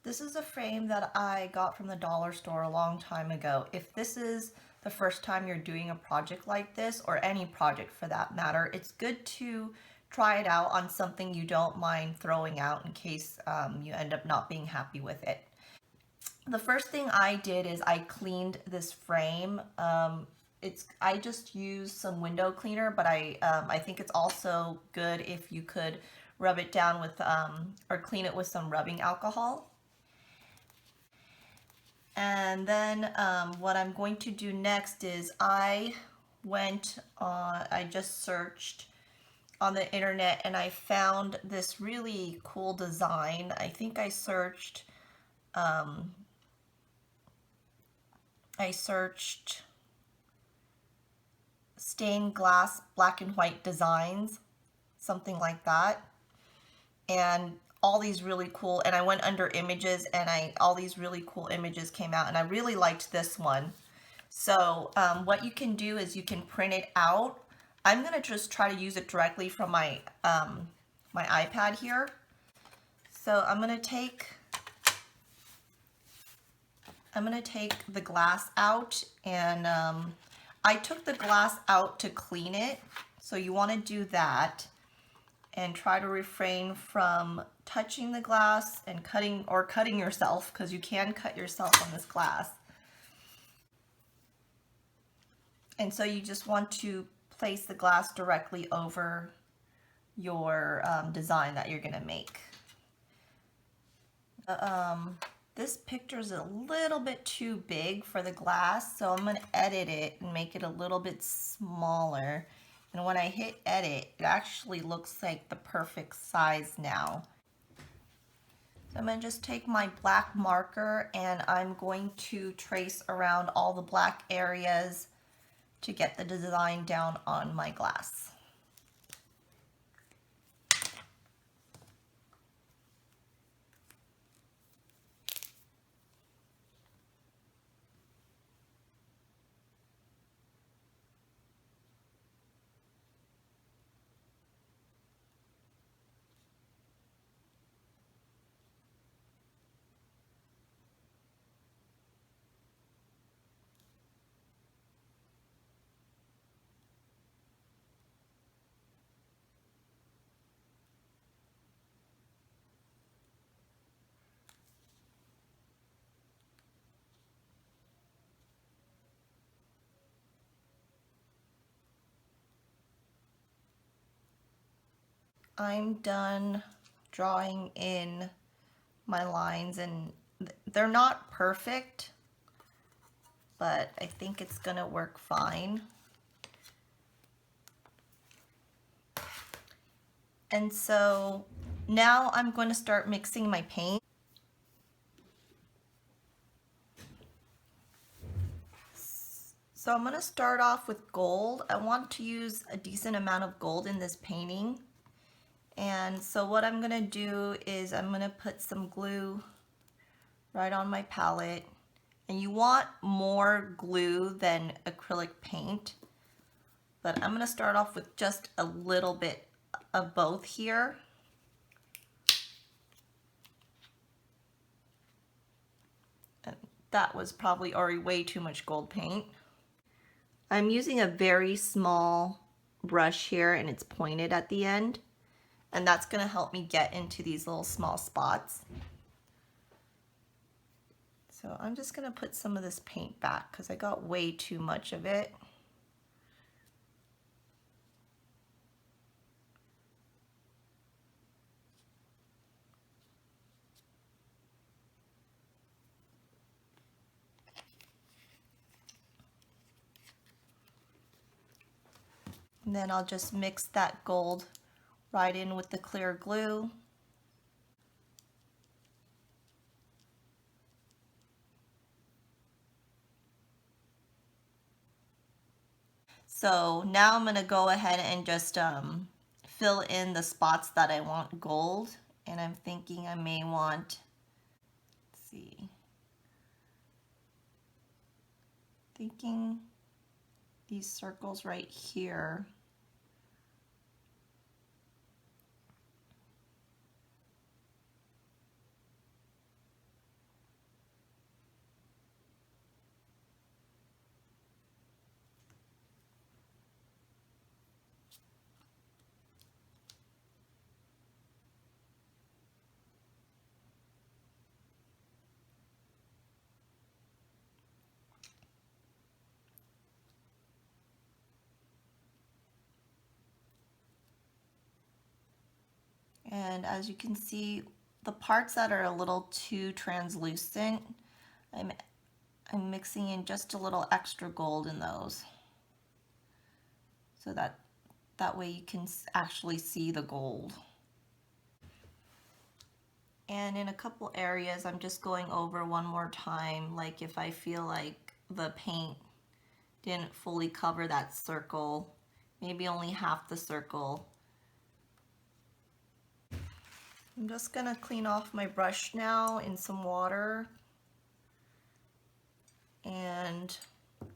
This is a frame that I got from the dollar store a long time ago. If this is the first time you're doing a project like this, or any project for that matter, it's good to try it out on something you don't mind throwing out in case you end up not being happy with it. The first thing I did is I cleaned this frame. I just used some window cleaner, but I think it's also good if you could rub it down with or clean it with some rubbing alcohol. And then what I'm going to do next is I just searched on the internet and I found this really cool design. I think I searched stained glass black and white designs, something like that. And all these really cool, and I went under images and all these really cool images came out and I really liked this one. So what you can do is you can print it out. I'm gonna just try to use it directly from my my iPad here. So I'm gonna take the glass out, and I took the glass out to clean it. So you want to do that and try to refrain from touching the glass and cutting yourself, because you can cut yourself on this glass. And so you just want to place the glass directly over your design that you're going to make. This picture is a little bit too big for the glass, so I'm going to edit it and make it a little bit smaller. And when I hit edit, it actually looks like the perfect size now. So I'm going to just take my black marker and I'm going to trace around all the black areas to get the design down on my glass. I'm done drawing in my lines, and they're not perfect, but I think it's gonna work fine. And so now I'm going to start mixing my paint. So I'm going to start off with gold. I want to use a decent amount of gold in this painting. And so what I'm going to do is I'm going to put some glue right on my palette. And you want more glue than acrylic paint. But I'm going to start off with just a little bit of both here. And that was probably already way too much gold paint. I'm using a very small brush here and it's pointed at the end. And that's going to help me get into these little small spots. So I'm just going to put some of this paint back because I got way too much of it. And then I'll just mix that gold right in with the clear glue. So now I'm going to go ahead and just fill in the spots that I want gold. And I'm thinking I may want, let's see, thinking these circles right here. And as you can see, the parts that are a little too translucent, I'm mixing in just a little extra gold in those, so that way you can actually see the gold. And in a couple areas, I'm just going over one more time, like if I feel like the paint didn't fully cover that circle, maybe only half the circle. I'm just gonna clean off my brush now in some water and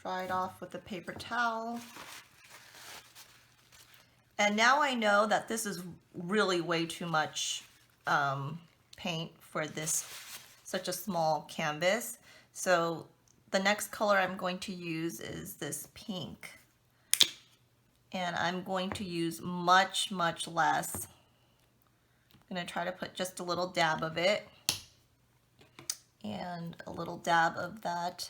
dry it off with a paper towel. And now I know that this is really way too much paint for this such a small canvas. So the next color I'm going to use is this pink. And I'm going to use much, much less. I'm going to try to put just a little dab of it and a little dab of that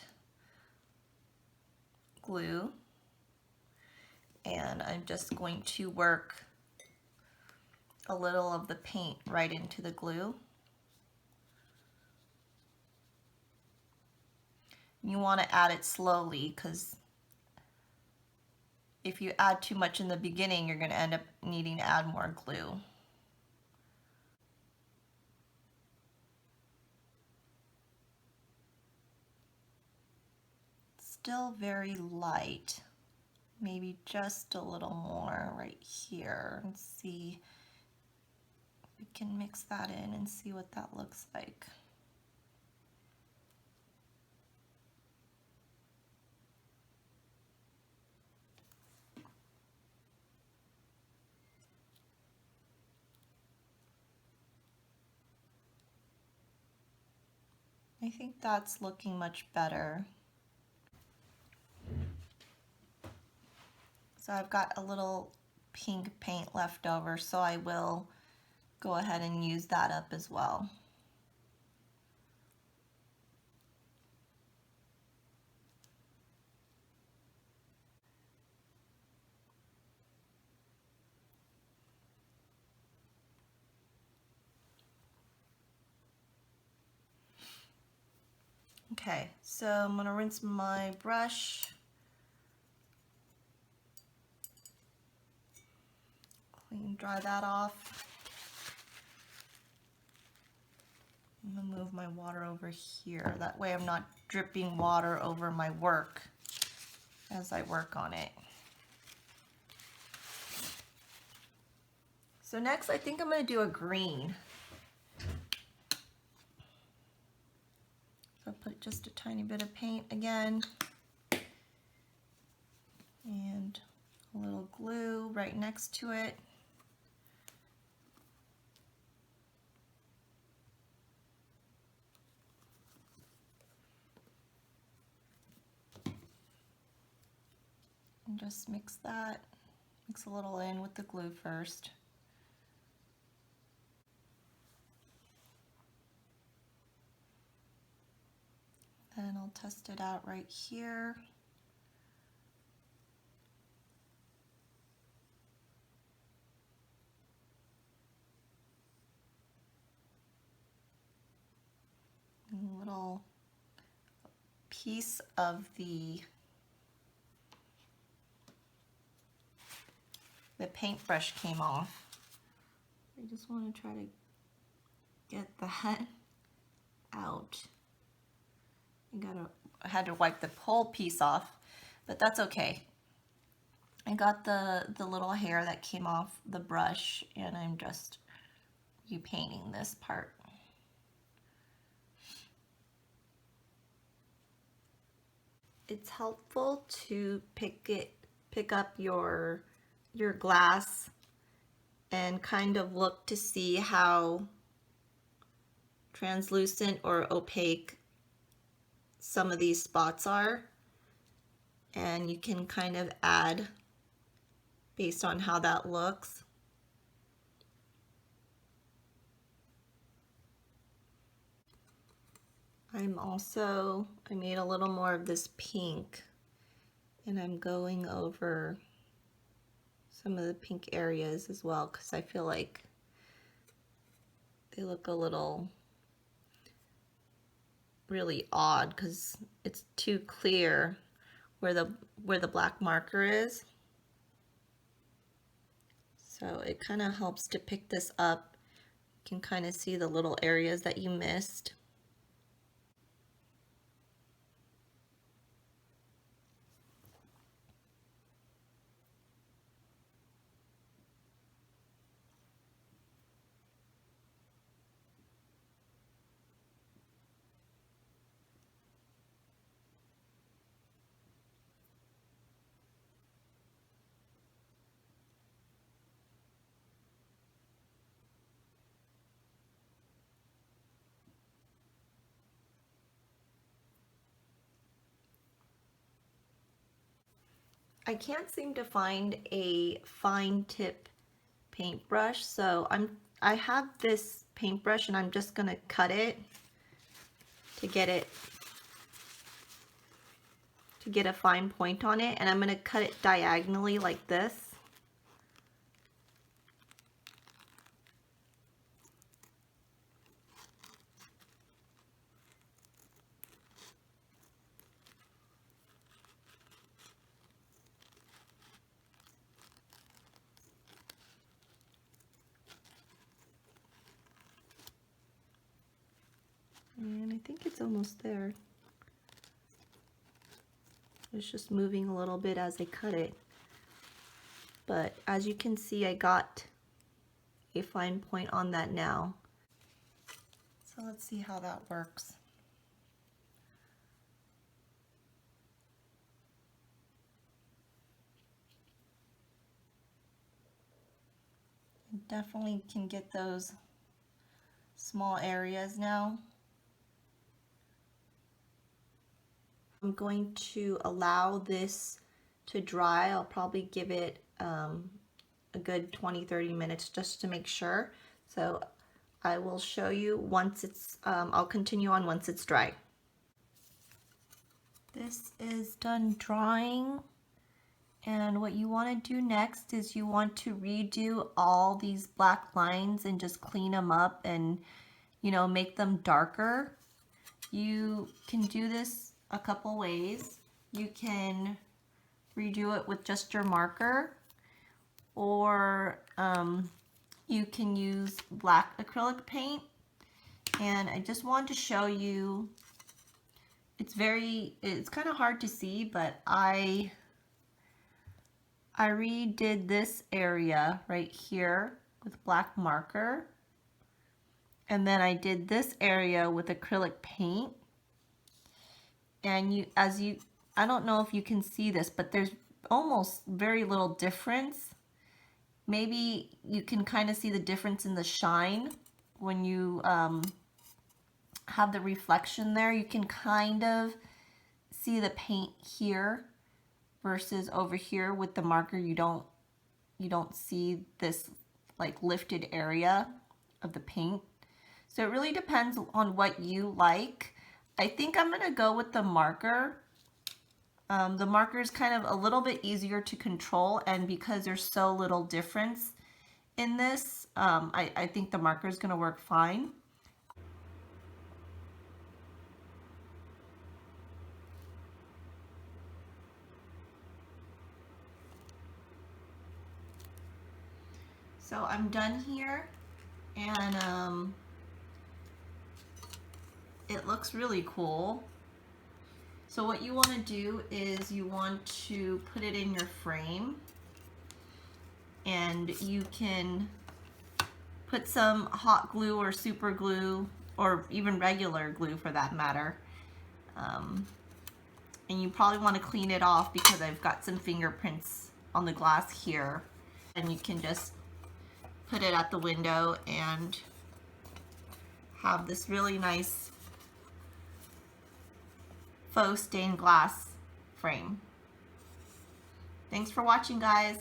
glue. And I'm just going to work a little of the paint right into the glue. You want to add it slowly, because if you add too much in the beginning, you're going to end up needing to add more glue. Still very light. Maybe just a little more right here, and see if we can mix that in and see what that looks like. I think that's looking much better. So I've got a little pink paint left over, so I will go ahead and use that up as well. Okay, so I'm going to rinse my brush. Clean, dry that off. I'm going to move my water over here. That way I'm not dripping water over my work as I work on it. So next I think I'm going to do a green. So put just a tiny bit of paint again, and a little glue right next to it. And just mix that, mix a little in with the glue first. And I'll test it out right here. A little piece of the paintbrush came off. I just want to try to get that out. I had to wipe the whole piece off, but that's okay. I got the little hair that came off the brush, and I'm just repainting this part. It's helpful to pick up your glass and kind of look to see how translucent or opaque some of these spots are, and you can kind of add based on how that looks. I made a little more of this pink, and I'm going over some of the pink areas as well, because I feel like they look a little really odd because it's too clear where the black marker is. So it kind of helps to pick this up. You can kind of see the little areas that you missed. I can't seem to find a fine tip paintbrush, so I have this paintbrush and I'm just gonna cut it to get a fine point on it, and I'm gonna cut it diagonally like this. And I think it's almost there. It's just moving a little bit as I cut it. But as you can see, I got a fine point on that now. So let's see how that works. You definitely can get those small areas now. I'm going to allow this to dry. I'll probably give it a good 20-30 minutes just to make sure. So I will show you once it's, I'll continue on once it's dry. This is done drying, and what you want to do next is you want to redo all these black lines and just clean them up and, you know, make them darker. You can do this a couple ways. You can redo it with just your marker, or you can use black acrylic paint. And I just want to show you, it's kind of hard to see, but I redid this area right here with black marker, and then I did this area with acrylic paint. And I don't know if you can see this, but there's almost very little difference. Maybe you can kind of see the difference in the shine when you have the reflection there. You can kind of see the paint here versus over here with the marker. You don't see this like lifted area of the paint. So it really depends on what you like. I think I'm going to go with the marker. The marker is kind of a little bit easier to control, and because there's so little difference in this, I think the marker is going to work fine. So I'm done here, and it looks really cool. So what you want to do is you want to put it in your frame, and you can put some hot glue or super glue, or even regular glue for that matter. And you probably want to clean it off because I've got some fingerprints on the glass here. And you can just put it at the window and have this really nice faux stained glass frame. Thanks for watching, guys.